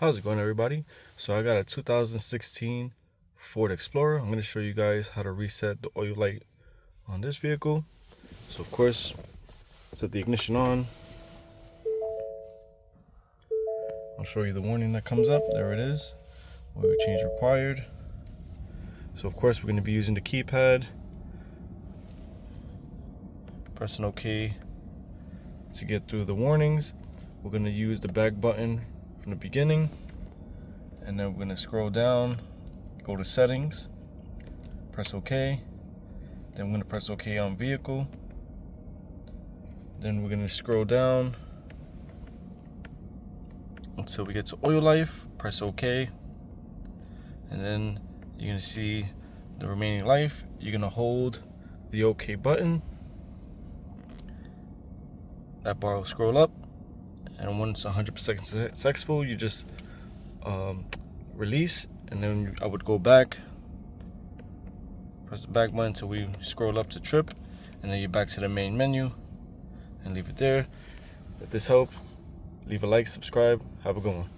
How's it going, everybody? So I got a 2016 Ford Explorer. I'm going to show you guys how to reset the oil light on this vehicle. So of course, set the ignition on. I'll show you the warning that comes up. There it is. Oil change required. So of course, we're going to be using the keypad. Pressing OK to get through the warnings. We're going to use the back button from the beginning, and then we're going to scroll down, go to settings, press OK. Then we're going to press OK on vehicle. Then we're going to scroll down until we get to oil life, press OK, and then you're going to see the remaining life. You're going to hold the OK button. That bar will scroll up, and once 100% successful, you just release, and then I would go back, press the back button until we scroll up to trip, and then you're back to the main menu and leave it there. If this helped, leave a like, subscribe. Have a good one.